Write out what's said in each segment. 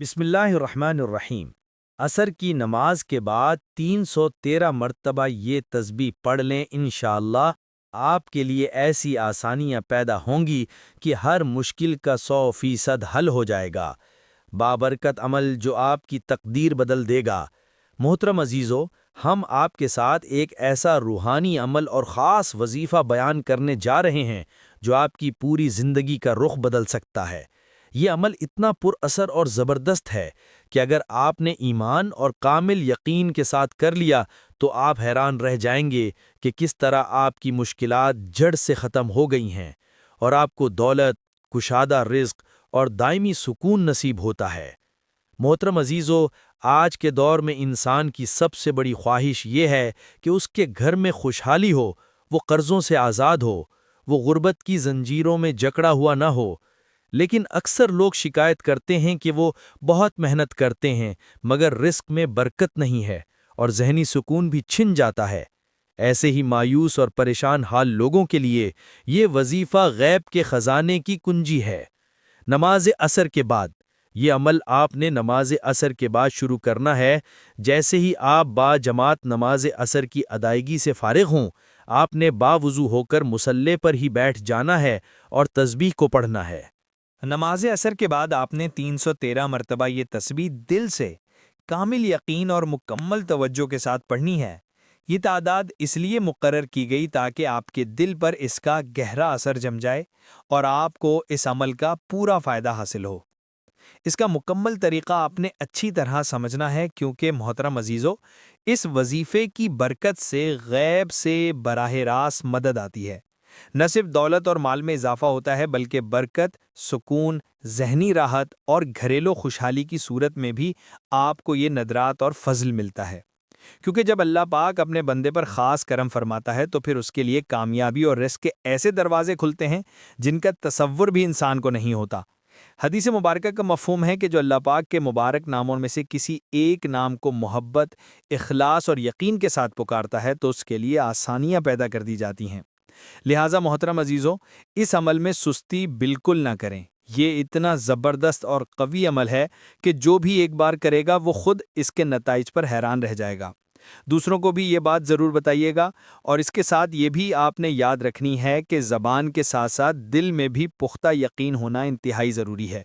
بسم اللہ الرحمن الرحیم۔ عصر کی نماز کے بعد 313 مرتبہ یہ تسبیح پڑھ لیں، انشاءاللہ آپ کے لیے ایسی آسانیاں پیدا ہوں گی کہ ہر مشکل کا 100% حل ہو جائے گا۔ بابرکت عمل جو آپ کی تقدیر بدل دے گا۔ محترم عزیزو، ہم آپ کے ساتھ ایک ایسا روحانی عمل اور خاص وظیفہ بیان کرنے جا رہے ہیں جو آپ کی پوری زندگی کا رخ بدل سکتا ہے۔ یہ عمل اتنا پر اثر اور زبردست ہے کہ اگر آپ نے ایمان اور کامل یقین کے ساتھ کر لیا تو آپ حیران رہ جائیں گے کہ کس طرح آپ کی مشکلات جڑ سے ختم ہو گئی ہیں اور آپ کو دولت، کشادہ رزق اور دائمی سکون نصیب ہوتا ہے۔ محترم عزیزو، آج کے دور میں انسان کی سب سے بڑی خواہش یہ ہے کہ اس کے گھر میں خوشحالی ہو، وہ قرضوں سے آزاد ہو، وہ غربت کی زنجیروں میں جکڑا ہوا نہ ہو۔ لیکن اکثر لوگ شکایت کرتے ہیں کہ وہ بہت محنت کرتے ہیں مگر رزق میں برکت نہیں ہے اور ذہنی سکون بھی چھن جاتا ہے۔ ایسے ہی مایوس اور پریشان حال لوگوں کے لیے یہ وظیفہ غیب کے خزانے کی کنجی ہے۔ نماز عصر کے بعد یہ عمل آپ نے نماز عصر کے بعد شروع کرنا ہے۔ جیسے ہی آپ با جماعت نماز عصر کی ادائیگی سے فارغ ہوں، آپ نے باوضو ہو کر مصلی پر ہی بیٹھ جانا ہے اور تسبیح کو پڑھنا ہے۔ نماز عصر کے بعد آپ نے 313 مرتبہ یہ تسبیح دل سے، کامل یقین اور مکمل توجہ کے ساتھ پڑھنی ہے۔ یہ تعداد اس لیے مقرر کی گئی تاکہ آپ کے دل پر اس کا گہرا اثر جم جائے اور آپ کو اس عمل کا پورا فائدہ حاصل ہو۔ اس کا مکمل طریقہ آپ نے اچھی طرح سمجھنا ہے کیونکہ محترم عزیزو، اس وظیفے کی برکت سے غیب سے براہ راست مدد آتی ہے۔ نہ صرف دولت اور مال میں اضافہ ہوتا ہے بلکہ برکت، سکون، ذہنی راحت اور گھریلو خوشحالی کی صورت میں بھی آپ کو یہ ندرات اور فضل ملتا ہے۔ کیونکہ جب اللہ پاک اپنے بندے پر خاص کرم فرماتا ہے تو پھر اس کے لیے کامیابی اور رزق کے ایسے دروازے کھلتے ہیں جن کا تصور بھی انسان کو نہیں ہوتا۔ حدیث مبارکہ کا مفہوم ہے کہ جو اللہ پاک کے مبارک ناموں میں سے کسی ایک نام کو محبت، اخلاص اور یقین کے ساتھ پکارتا ہے تو اس کے لیے آسانیاں پیدا کر دی جاتی ہیں۔ لہٰذا محترم عزیزو، اس عمل میں سستی بالکل نہ کریں۔ یہ اتنا زبردست اور قوی عمل ہے کہ جو بھی ایک بار کرے گا وہ خود اس کے نتائج پر حیران رہ جائے گا۔ دوسروں کو بھی یہ بات ضرور بتائیے گا، اور اس کے ساتھ یہ بھی آپ نے یاد رکھنی ہے کہ زبان کے ساتھ ساتھ دل میں بھی پختہ یقین ہونا انتہائی ضروری ہے۔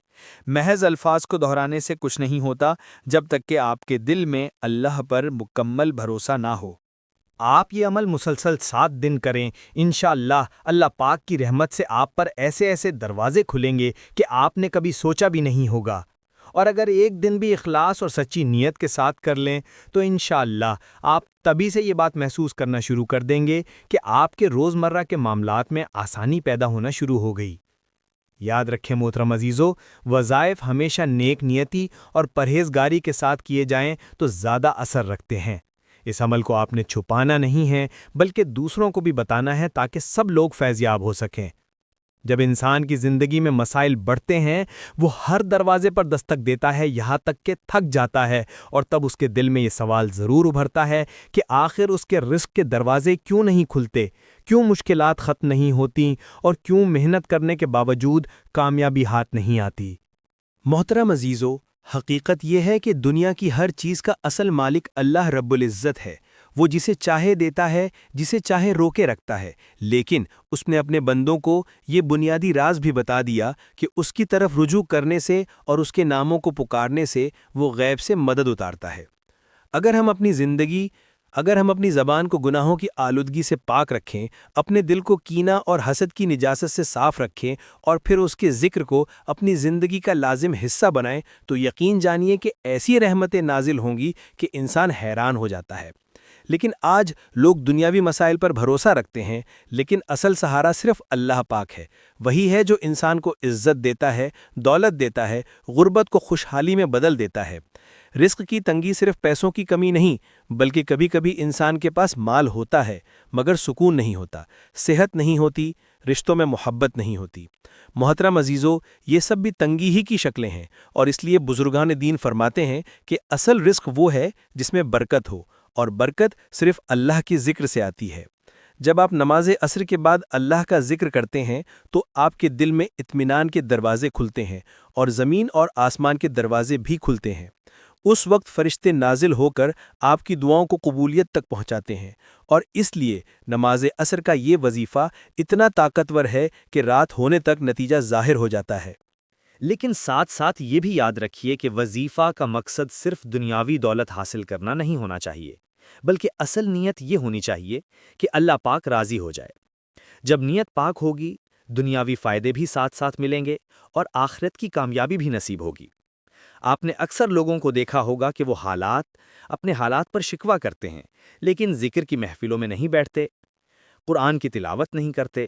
محض الفاظ کو دہرانے سے کچھ نہیں ہوتا جب تک کہ آپ کے دل میں اللہ پر مکمل بھروسہ نہ ہو۔ آپ یہ عمل مسلسل 7 دن کریں، انشاءاللہ اللہ پاک کی رحمت سے آپ پر ایسے ایسے دروازے کھلیں گے کہ آپ نے کبھی سوچا بھی نہیں ہوگا۔ اور اگر ایک دن بھی اخلاص اور سچی نیت کے ساتھ کر لیں تو انشاءاللہ آپ تبھی سے یہ بات محسوس کرنا شروع کر دیں گے کہ آپ کے روزمرہ کے معاملات میں آسانی پیدا ہونا شروع ہو گئی۔ یاد رکھیں محترم عزیزو، وظائف ہمیشہ نیک نیتی اور پرہیزگاری کے ساتھ کیے جائیں تو زیادہ اثر رکھتے ہیں۔ اس عمل کو آپ نے چھپانا نہیں ہے بلکہ دوسروں کو بھی بتانا ہے تاکہ سب لوگ فیض یاب ہو سکیں۔ جب انسان کی زندگی میں مسائل بڑھتے ہیں، وہ ہر دروازے پر دستک دیتا ہے یہاں تک کہ تھک جاتا ہے، اور تب اس کے دل میں یہ سوال ضرور ابھرتا ہے کہ آخر اس کے رزق کے دروازے کیوں نہیں کھلتے، کیوں مشکلات ختم نہیں ہوتی اور کیوں محنت کرنے کے باوجود کامیابی ہاتھ نہیں آتی۔ محترم عزیزو، حقیقت یہ ہے کہ دنیا کی ہر چیز کا اصل مالک اللہ رب العزت ہے۔ وہ جسے چاہے دیتا ہے، جسے چاہے روکے رکھتا ہے، لیکن اس نے اپنے بندوں کو یہ بنیادی راز بھی بتا دیا کہ اس کی طرف رجوع کرنے سے اور اس کے ناموں کو پکارنے سے وہ غیب سے مدد اتارتا ہے۔ اگر ہم اپنی زبان کو گناہوں کی آلودگی سے پاک رکھیں، اپنے دل کو کینہ اور حسد کی نجاست سے صاف رکھیں اور پھر اس کے ذکر کو اپنی زندگی کا لازم حصہ بنائیں تو یقین جانیے کہ ایسی رحمتیں نازل ہوں گی کہ انسان حیران ہو جاتا ہے۔ لیکن آج لوگ دنیاوی مسائل پر بھروسہ رکھتے ہیں، لیکن اصل سہارا صرف اللہ پاک ہے۔ وہی ہے جو انسان کو عزت دیتا ہے، دولت دیتا ہے، غربت کو خوشحالی میں بدل دیتا ہے۔ رزق کی تنگی صرف پیسوں کی کمی نہیں، بلکہ کبھی کبھی انسان کے پاس مال ہوتا ہے مگر سکون نہیں ہوتا، صحت نہیں ہوتی، رشتوں میں محبت نہیں ہوتی۔ محترم عزیزو، یہ سب بھی تنگی ہی کی شکلیں ہیں، اور اس لیے بزرگان دین فرماتے ہیں کہ اصل رزق وہ ہے جس میں برکت ہو، اور برکت صرف اللہ کی ذکر سے آتی ہے۔ جب آپ نماز عصر کے بعد اللہ کا ذکر کرتے ہیں تو آپ کے دل میں اطمینان کے دروازے کھلتے ہیں اور زمین اور آسمان کے دروازے بھی کھلتے ہیں۔ اس وقت فرشتے نازل ہو کر آپ کی دعاؤں کو قبولیت تک پہنچاتے ہیں، اور اس لیے نماز عصر کا یہ وظیفہ اتنا طاقتور ہے کہ رات ہونے تک نتیجہ ظاہر ہو جاتا ہے۔ لیکن ساتھ ساتھ یہ بھی یاد رکھیے کہ وظیفہ کا مقصد صرف دنیاوی دولت حاصل کرنا نہیں ہونا چاہیے، بلکہ اصل نیت یہ ہونی چاہیے کہ اللہ پاک راضی ہو جائے۔ جب نیت پاک ہوگی، دنیاوی فائدے بھی ساتھ ساتھ ملیں گے اور آخرت کی کامیابی بھی نصیب ہوگی۔ آپ نے اکثر لوگوں کو دیکھا ہوگا کہ وہ اپنے حالات پر شکوہ کرتے ہیں، لیکن ذکر کی محفلوں میں نہیں بیٹھتے، قرآن کی تلاوت نہیں کرتے،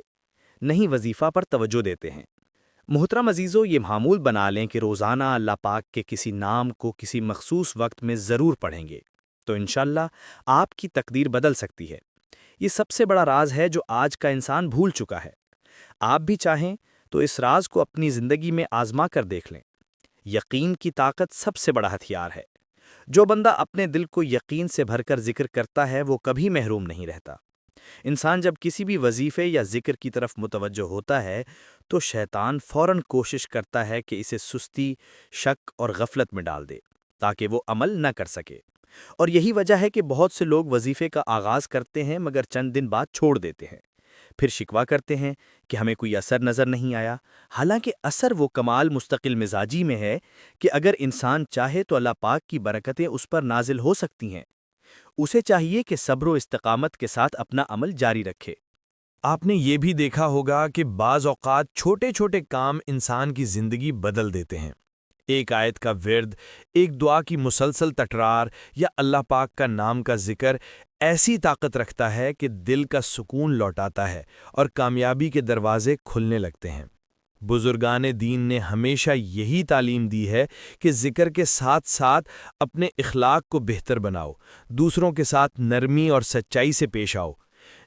نہیں وظیفہ پر توجہ دیتے ہیں۔ محترم عزیزو، یہ معمول بنا لیں کہ روزانہ اللہ پاک کے کسی نام کو کسی مخصوص وقت میں ضرور پڑھیں گے، تو انشاءاللہ آپ کی تقدیر بدل سکتی ہے۔ یہ سب سے بڑا راز ہے جو آج کا انسان بھول چکا ہے۔ آپ بھی چاہیں تو اس راز کو اپنی زندگی میں آزما کر دیکھ لیں۔ یقین کی طاقت سب سے بڑا ہتھیار ہے۔ جو بندہ اپنے دل کو یقین سے بھر کر ذکر کرتا ہے وہ کبھی محروم نہیں رہتا۔ انسان جب کسی بھی وظیفے یا ذکر کی طرف متوجہ ہوتا ہے تو شیطان فوراً کوشش کرتا ہے کہ اسے سستی، شک اور غفلت میں ڈال دے تاکہ وہ عمل نہ کر سکے۔ اور یہی وجہ ہے کہ بہت سے لوگ وظیفے کا آغاز کرتے ہیں مگر چند دن بعد چھوڑ دیتے ہیں، پھر شکوہ کرتے ہیں کہ ہمیں کوئی اثر نظر نہیں آیا۔ حالانکہ اثر وہ کمال مستقل مزاجی میں ہے کہ اگر انسان چاہے تو اللہ پاک کی برکتیں اس پر نازل ہو سکتی ہیں۔ اسے چاہیے کہ صبر و استقامت کے ساتھ اپنا عمل جاری رکھے۔ آپ نے یہ بھی دیکھا ہوگا کہ بعض اوقات چھوٹے چھوٹے کام انسان کی زندگی بدل دیتے ہیں۔ ایک آیت کا ورد، ایک دعا کی مسلسل تکرار یا اللہ پاک کا نام کا ذکر ایسی طاقت رکھتا ہے کہ دل کا سکون لوٹاتا ہے اور کامیابی کے دروازے کھلنے لگتے ہیں۔ بزرگان دین نے ہمیشہ یہی تعلیم دی ہے کہ ذکر کے ساتھ ساتھ اپنے اخلاق کو بہتر بناؤ، دوسروں کے ساتھ نرمی اور سچائی سے پیش آؤ۔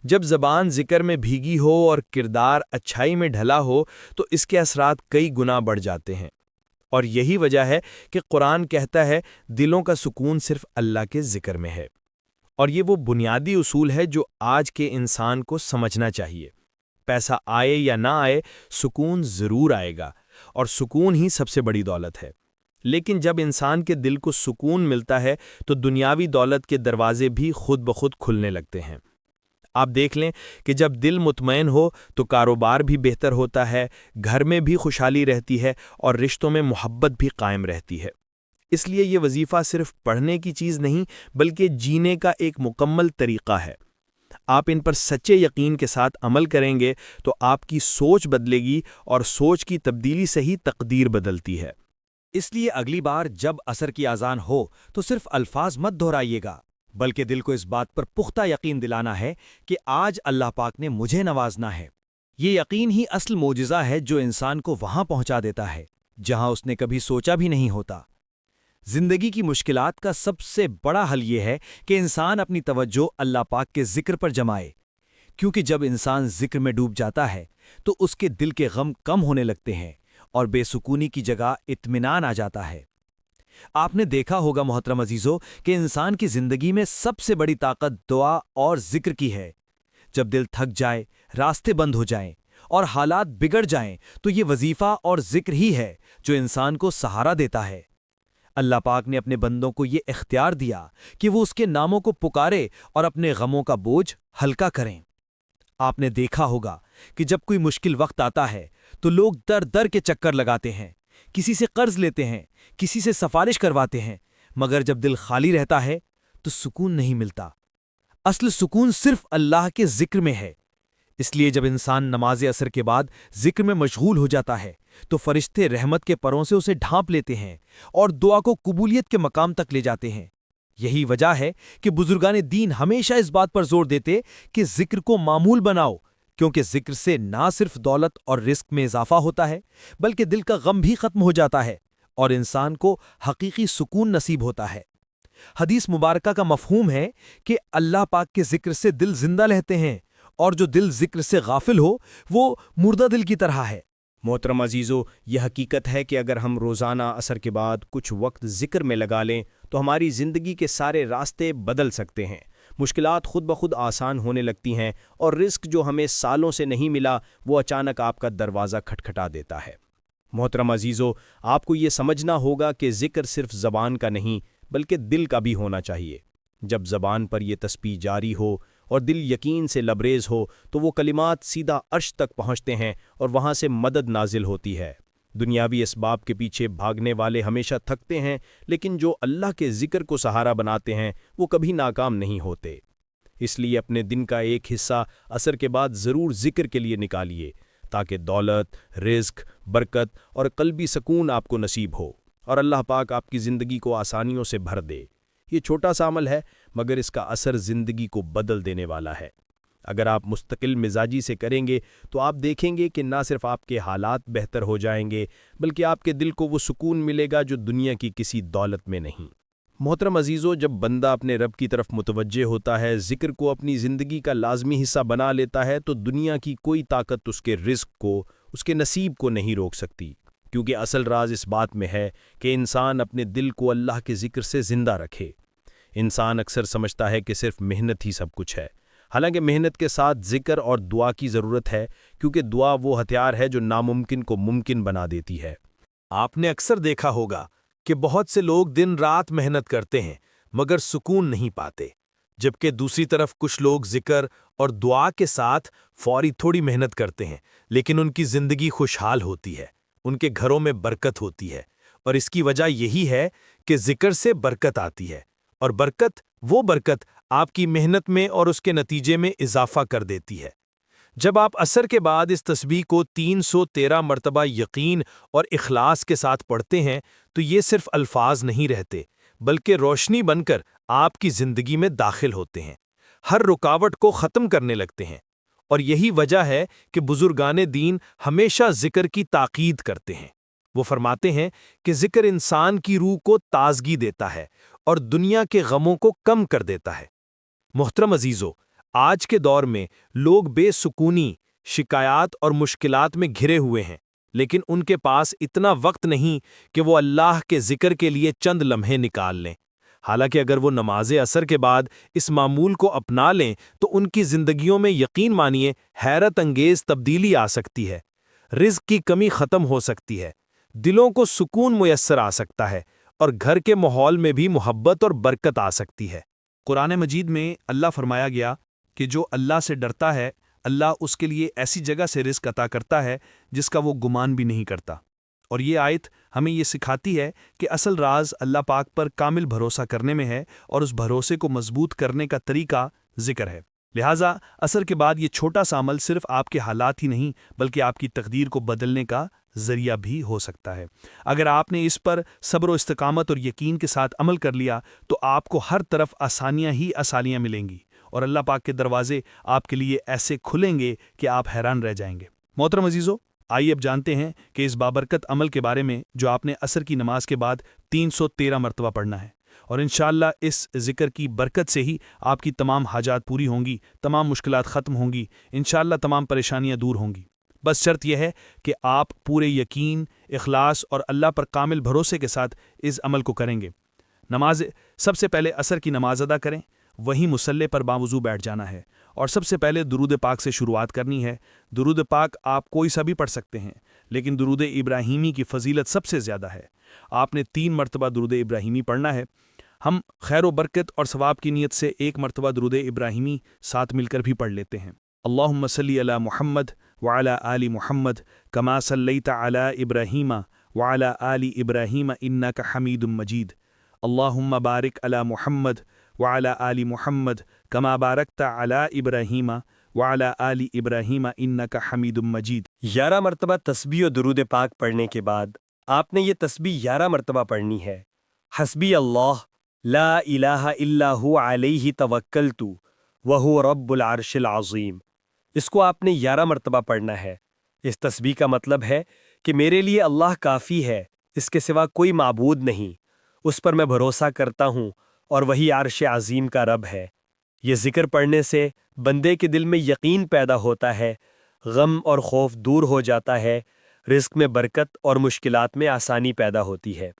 جب زبان ذکر میں بھیگی ہو اور کردار اچھائی میں ڈھلا ہو تو اس کے اثرات کئی گنا بڑھ جاتے ہیں، اور یہی وجہ ہے کہ قرآن کہتا ہے دلوں کا سکون صرف اللہ کے ذکر میں ہے۔ اور یہ وہ بنیادی اصول ہے جو آج کے انسان کو سمجھنا چاہیے۔ پیسہ آئے یا نہ آئے، سکون ضرور آئے گا، اور سکون ہی سب سے بڑی دولت ہے۔ لیکن جب انسان کے دل کو سکون ملتا ہے تو دنیاوی دولت کے دروازے بھی خود بخود کھلنے لگتے ہیں۔ آپ دیکھ لیں کہ جب دل مطمئن ہو تو کاروبار بھی بہتر ہوتا ہے، گھر میں بھی خوشحالی رہتی ہے اور رشتوں میں محبت بھی قائم رہتی ہے۔ اس لیے یہ وظیفہ صرف پڑھنے کی چیز نہیں بلکہ جینے کا ایک مکمل طریقہ ہے۔ آپ ان پر سچے یقین کے ساتھ عمل کریں گے تو آپ کی سوچ بدلے گی، اور سوچ کی تبدیلی سے ہی تقدیر بدلتی ہے۔ اس لیے اگلی بار جب عصر کی اذان ہو تو صرف الفاظ مت دہرائیے گا، بلکہ دل کو اس بات پر پختہ یقین دلانا ہے کہ آج اللہ پاک نے مجھے نوازنا ہے۔ یہ یقین ہی اصل معجزہ ہے جو انسان کو وہاں پہنچا دیتا ہے جہاں اس نے کبھی سوچا بھی نہیں ہوتا۔ زندگی کی مشکلات کا سب سے بڑا حل یہ ہے کہ انسان اپنی توجہ اللہ پاک کے ذکر پر جمائے، کیونکہ جب انسان ذکر میں ڈوب جاتا ہے تو اس کے دل کے غم کم ہونے لگتے ہیں اور بے سکونی کی جگہ اطمینان آ جاتا ہے۔ آپ نے دیکھا ہوگا محترم عزیزو کہ انسان کی زندگی میں سب سے بڑی طاقت دعا اور ذکر کی ہے۔ جب دل تھک جائے، راستے بند ہو جائیں اور حالات بگڑ جائیں تو یہ وظیفہ اور ذکر ہی ہے جو انسان کو سہارا دیتا ہے۔ اللہ پاک نے اپنے بندوں کو یہ اختیار دیا کہ وہ اس کے ناموں کو پکارے اور اپنے غموں کا بوجھ ہلکا کریں۔ آپ نے دیکھا ہوگا کہ جب کوئی مشکل وقت آتا ہے تو لوگ در در کے چکر لگاتے ہیں، کسی سے قرض لیتے ہیں، کسی سے سفارش کرواتے ہیں، مگر جب دل خالی رہتا ہے تو سکون نہیں ملتا۔ اصل سکون صرف اللہ کے ذکر میں ہے۔ اس لیے جب انسان نماز عصر کے بعد ذکر میں مشغول ہو جاتا ہے تو فرشتے رحمت کے پروں سے اسے ڈھانپ لیتے ہیں اور دعا کو قبولیت کے مقام تک لے جاتے ہیں۔ یہی وجہ ہے کہ بزرگان دین ہمیشہ اس بات پر زور دیتے کہ ذکر کو معمول بناؤ، کیونکہ ذکر سے نہ صرف دولت اور رزق میں اضافہ ہوتا ہے بلکہ دل کا غم بھی ختم ہو جاتا ہے اور انسان کو حقیقی سکون نصیب ہوتا ہے۔ حدیث مبارکہ کا مفہوم ہے کہ اللہ پاک کے ذکر سے دل زندہ رہتے ہیں، اور جو دل ذکر سے غافل ہو وہ مردہ دل کی طرح ہے۔ محترم عزیزو، یہ حقیقت ہے کہ اگر ہم روزانہ عصر کے بعد کچھ وقت ذکر میں لگا لیں تو ہماری زندگی کے سارے راستے بدل سکتے ہیں۔ مشکلات خود بخود آسان ہونے لگتی ہیں اور رزق جو ہمیں سالوں سے نہیں ملا وہ اچانک آپ کا دروازہ کھٹکھٹا دیتا ہے۔ محترم عزیزو، آپ کو یہ سمجھنا ہوگا کہ ذکر صرف زبان کا نہیں بلکہ دل کا بھی ہونا چاہیے۔ جب زبان پر یہ تسبیح جاری ہو اور دل یقین سے لبریز ہو تو وہ کلمات سیدھا عرش تک پہنچتے ہیں اور وہاں سے مدد نازل ہوتی ہے۔ دنیاوی اسباب کے پیچھے بھاگنے والے ہمیشہ تھکتے ہیں، لیکن جو اللہ کے ذکر کو سہارا بناتے ہیں وہ کبھی ناکام نہیں ہوتے۔ اس لیے اپنے دن کا ایک حصہ عصر کے بعد ضرور ذکر کے لیے نکالیے تاکہ دولت، رزق، برکت اور قلبی سکون آپ کو نصیب ہو اور اللہ پاک آپ کی زندگی کو آسانیوں سے بھر دے۔ یہ چھوٹا سا عمل ہے مگر اس کا اثر زندگی کو بدل دینے والا ہے۔ اگر آپ مستقل مزاجی سے کریں گے تو آپ دیکھیں گے کہ نہ صرف آپ کے حالات بہتر ہو جائیں گے بلکہ آپ کے دل کو وہ سکون ملے گا جو دنیا کی کسی دولت میں نہیں۔ محترم عزیزو، جب بندہ اپنے رب کی طرف متوجہ ہوتا ہے، ذکر کو اپنی زندگی کا لازمی حصہ بنا لیتا ہے تو دنیا کی کوئی طاقت اس کے رزق کو، اس کے نصیب کو نہیں روک سکتی، کیونکہ اصل راز اس بات میں ہے کہ انسان اپنے دل کو اللہ کے ذکر سے زندہ رکھے۔ انسان اکثر سمجھتا ہے کہ صرف محنت ہی سب کچھ ہے، حالانکہ محنت کے ساتھ ذکر اور دعا کی ضرورت ہے، کیونکہ دعا وہ ہتھیار ہے جو ناممکن کو ممکن بنا دیتی ہے۔ آپ نے اکثر دیکھا ہوگا کہ بہت سے لوگ دن رات محنت کرتے ہیں مگر سکون نہیں پاتے، جبکہ دوسری طرف کچھ لوگ ذکر اور دعا کے ساتھ فوری تھوڑی محنت کرتے ہیں لیکن ان کی زندگی خوشحال ہوتی ہے، ان کے گھروں میں برکت ہوتی ہے، اور اس کی وجہ یہی ہے کہ ذکر سے برکت آتی ہے، اور برکت وہ برکت آپ کی محنت میں اور اس کے نتیجے میں اضافہ کر دیتی ہے۔ جب آپ عصر کے بعد اس تسبیح کو 313 مرتبہ یقین اور اخلاص کے ساتھ پڑھتے ہیں تو یہ صرف الفاظ نہیں رہتے بلکہ روشنی بن کر آپ کی زندگی میں داخل ہوتے ہیں، ہر رکاوٹ کو ختم کرنے لگتے ہیں، اور یہی وجہ ہے کہ بزرگان دین ہمیشہ ذکر کی تاکید کرتے ہیں۔ وہ فرماتے ہیں کہ ذکر انسان کی روح کو تازگی دیتا ہے اور دنیا کے غموں کو کم کر دیتا ہے۔ محترم عزیزو، آج کے دور میں لوگ بے سکونی، شکایات اور مشکلات میں گھرے ہوئے ہیں، لیکن ان کے پاس اتنا وقت نہیں کہ وہ اللہ کے ذکر کے لیے چند لمحے نکال لیں۔ حالانکہ اگر وہ نماز عصر کے بعد اس معمول کو اپنا لیں تو ان کی زندگیوں میں یقین مانیے حیرت انگیز تبدیلی آ سکتی ہے، رزق کی کمی ختم ہو سکتی ہے، دلوں کو سکون میسر آ سکتا ہے، اور گھر کے ماحول میں بھی محبت اور برکت آ سکتی ہے۔ قرآن مجید میں اللہ فرمایا گیا کہ جو اللہ سے ڈرتا ہے اللہ اس کے لیے ایسی جگہ سے رزق عطا کرتا ہے جس کا وہ گمان بھی نہیں کرتا، اور یہ آیت ہمیں یہ سکھاتی ہے کہ اصل راز اللہ پاک پر کامل بھروسہ کرنے میں ہے، اور اس بھروسے کو مضبوط کرنے کا طریقہ ذکر ہے۔ لہٰذا عصر کے بعد یہ چھوٹا سا عمل صرف آپ کے حالات ہی نہیں بلکہ آپ کی تقدیر کو بدلنے کا ذریعہ بھی ہو سکتا ہے۔ اگر آپ نے اس پر صبر و استقامت اور یقین کے ساتھ عمل کر لیا تو آپ کو ہر طرف آسانیاں ہی آسانیاں ملیں گی، اور اللہ پاک کے دروازے آپ کے لیے ایسے کھلیں گے کہ آپ حیران رہ جائیں گے۔ محترم عزیزو، آئیے اب جانتے ہیں کہ اس بابرکت عمل کے بارے میں جو آپ نے عصر کی نماز کے بعد 313 مرتبہ پڑھنا ہے، اور انشاءاللہ اس ذکر کی برکت سے ہی آپ کی تمام حاجات پوری ہوں گی، تمام مشکلات ختم ہوں گی، انشاءاللہ تمام پریشانیاں دور ہوں گی۔ بس شرط یہ ہے کہ آپ پورے یقین، اخلاص اور اللہ پر کامل بھروسے کے ساتھ اس عمل کو کریں گے۔ نماز سب سے پہلے عصر کی نماز ادا کریں، وہیں مصلی پر باوضو بیٹھ جانا ہے، اور سب سے پہلے درود پاک سے شروعات کرنی ہے۔ درود پاک آپ کوئی سا بھی پڑھ سکتے ہیں، لیکن درود ابراہیمی کی فضیلت سب سے زیادہ ہے۔ آپ نے 3 مرتبہ درود ابراہیمی پڑھنا ہے۔ ہم خیر و برکت اور ثواب کی نیت سے 1 مرتبہ درود ابراہیمی ساتھ مل کر بھی پڑھ لیتے ہیں۔ اللہم صلی علی محمد وعلی آل محمد کما صلیت علی ابراہیم وعلی آل ابراہیم انک حمید مجید۔ اللہم بارک علی محمد وعلی آل محمد کما بارکت علی ابراہیم وعلی آل ابراہیم انک حمید مجید۔ 11 مرتبہ تسبیح و درود پاک پڑھنے کے بعد آپ نے یہ تسبیح 11 مرتبہ پڑھنی ہے۔ حسبی اللہ لا الہ الا ہو علیہ توکلت وہو رب العرش العظیم۔ اس کو آپ نے 11 مرتبہ پڑھنا ہے۔ اس تسبیح کا مطلب ہے کہ میرے لیے اللہ کافی ہے، اس کے سوا کوئی معبود نہیں، اس پر میں بھروسہ کرتا ہوں اور وہی عرش عظیم کا رب ہے۔ یہ ذکر پڑھنے سے بندے کے دل میں یقین پیدا ہوتا ہے، غم اور خوف دور ہو جاتا ہے، رزق میں برکت اور مشکلات میں آسانی پیدا ہوتی ہے۔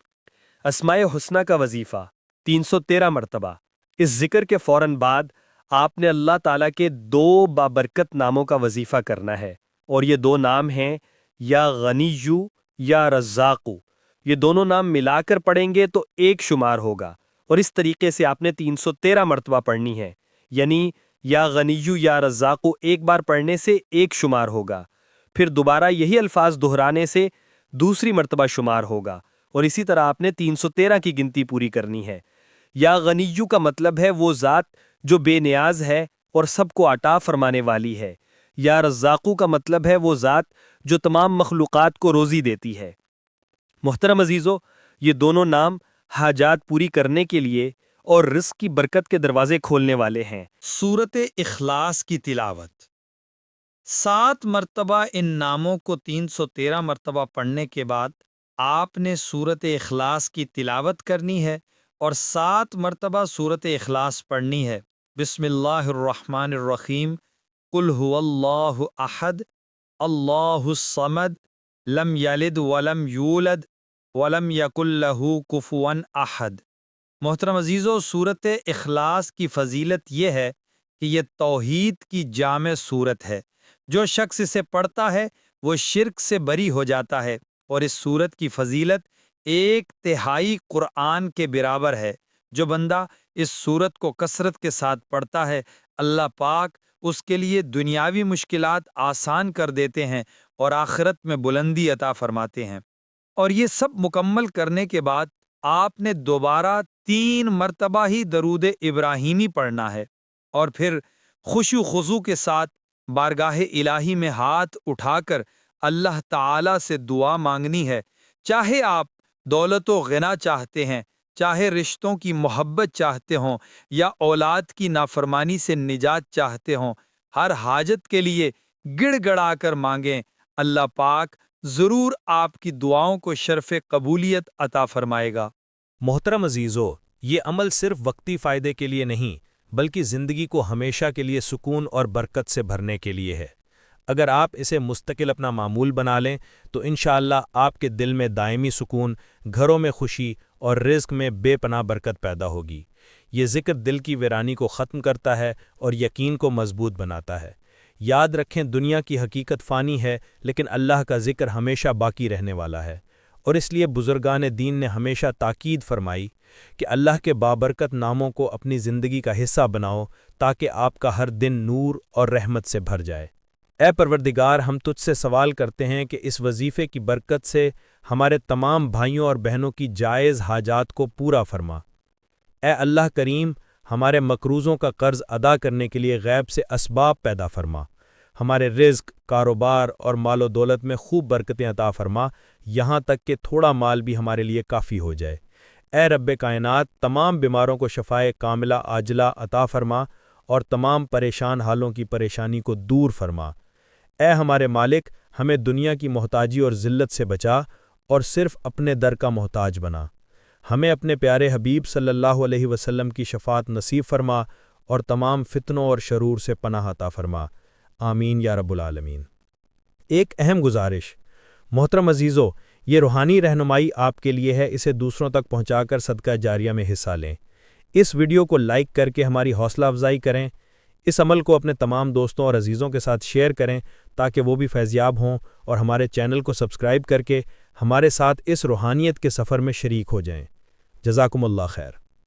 اسماء حسنہ کا وظیفہ 313 مرتبہ۔ اس ذکر کے فوراً بعد آپ نے اللہ تعالیٰ کے 2 بابرکت ناموں کا وظیفہ کرنا ہے، اور یہ 2 نام ہیں یا غنیو یا رزاقو۔ یہ دونوں نام ملا کر پڑھیں گے تو 1 شمار ہوگا، اور اس طریقے سے آپ نے 313 مرتبہ پڑھنی ہے، یعنی یا غنیو یا رزاقو ایک بار پڑھنے سے 1 شمار ہوگا، پھر دوبارہ یہی الفاظ دہرانے سے دوسری مرتبہ شمار ہوگا، اور اسی طرح آپ نے 313 کی گنتی پوری کرنی ہے۔ یا غنیو کا مطلب ہے وہ ذات جو بے نیاز ہے اور سب کو عطا فرمانے والی ہے۔ یا رزاقو کا مطلب ہے وہ ذات جو تمام مخلوقات کو روزی دیتی ہے۔ محترم عزیزو، یہ دونوں نام حاجات پوری کرنے کے لیے اور رزق کی برکت کے دروازے کھولنے والے ہیں۔ سورت اخلاص کی تلاوت 7 مرتبہ ان ناموں کو 313 مرتبہ پڑھنے کے بعد آپ نے سورت اخلاص کی تلاوت کرنی ہے اور 7 مرتبہ سورت اخلاص پڑھنی ہے۔ بسم اللہ الرحمن الرحیم، قل هو اللہ احد اللہ الصمد لم یلد ولم یولد ولم یکن لہ کفوا احد۔ محترم عزیزو، سورت اخلاص کی فضیلت یہ ہے کہ یہ توحید کی جامع سورت ہے۔ جو شخص اسے پڑھتا ہے وہ شرک سے بری ہو جاتا ہے، اور اس سورت کی فضیلت 1/3 قرآن کے برابر ہے۔ جو بندہ اس سورت کو کثرت کے ساتھ پڑھتا ہے، اللہ پاک اس کے لیے دنیاوی مشکلات آسان کر دیتے ہیں اور آخرت میں بلندی عطا فرماتے ہیں۔ اور یہ سب مکمل کرنے کے بعد آپ نے دوبارہ 3 مرتبہ ہی درود ابراہیمی پڑھنا ہے، اور پھر خشوع و خضوع کے ساتھ بارگاہ الہی میں ہاتھ اٹھا کر اللہ تعالی سے دعا مانگنی ہے۔ چاہے آپ دولت و غنا چاہتے ہیں، چاہے رشتوں کی محبت چاہتے ہوں، یا اولاد کی نافرمانی سے نجات چاہتے ہوں، ہر حاجت کے لیے گڑ گڑا کر مانگیں۔ اللہ پاک ضرور آپ کی دعاؤں کو شرف قبولیت عطا فرمائے گا۔ محترم عزیزو، یہ عمل صرف وقتی فائدے کے لیے نہیں بلکہ زندگی کو ہمیشہ کے لیے سکون اور برکت سے بھرنے کے لیے ہے۔ اگر آپ اسے مستقل اپنا معمول بنا لیں تو انشاءاللہ آپ کے دل میں دائمی سکون، گھروں میں خوشی اور رزق میں بے پناہ برکت پیدا ہوگی۔ یہ ذکر دل کی ویرانی کو ختم کرتا ہے اور یقین کو مضبوط بناتا ہے۔ یاد رکھیں، دنیا کی حقیقت فانی ہے لیکن اللہ کا ذکر ہمیشہ باقی رہنے والا ہے، اور اس لیے بزرگان دین نے ہمیشہ تاکید فرمائی کہ اللہ کے بابرکت ناموں کو اپنی زندگی کا حصہ بناؤ تاکہ آپ کا ہر دن نور اور رحمت سے بھر جائے۔ اے پروردگار، ہم تجھ سے سوال کرتے ہیں کہ اس وظیفے کی برکت سے ہمارے تمام بھائیوں اور بہنوں کی جائز حاجات کو پورا فرما۔ اے اللہ کریم، ہمارے مقروضوں کا قرض ادا کرنے کے لیے غیب سے اسباب پیدا فرما۔ ہمارے رزق، کاروبار اور مال و دولت میں خوب برکتیں عطا فرما، یہاں تک کہ تھوڑا مال بھی ہمارے لیے کافی ہو جائے۔ اے رب کائنات، تمام بیماروں کو شفائے کاملہ عاجلہ عطا فرما اور تمام پریشان حالوں کی پریشانی کو دور فرما۔ اے ہمارے مالک، ہمیں دنیا کی محتاجی اور ذلت سے بچا اور صرف اپنے در کا محتاج بنا۔ ہمیں اپنے پیارے حبیب صلی اللہ علیہ وسلم کی شفاعت نصیب فرما اور تمام فتنوں اور شرور سے پناہ عطا فرما۔ آمین یا رب العالمین۔ ایک اہم گزارش، محترم عزیزو، یہ روحانی رہنمائی آپ کے لیے ہے، اسے دوسروں تک پہنچا کر صدقہ جاریہ میں حصہ لیں۔ اس ویڈیو کو لائک کر کے ہماری حوصلہ افزائی کریں۔ اس عمل کو اپنے تمام دوستوں اور عزیزوں کے ساتھ شیئر کریں تاکہ وہ بھی فیضیاب ہوں، اور ہمارے چینل کو سبسکرائب کر کے ہمارے ساتھ اس روحانیت کے سفر میں شریک ہو جائیں۔ جزاکم اللہ خیر۔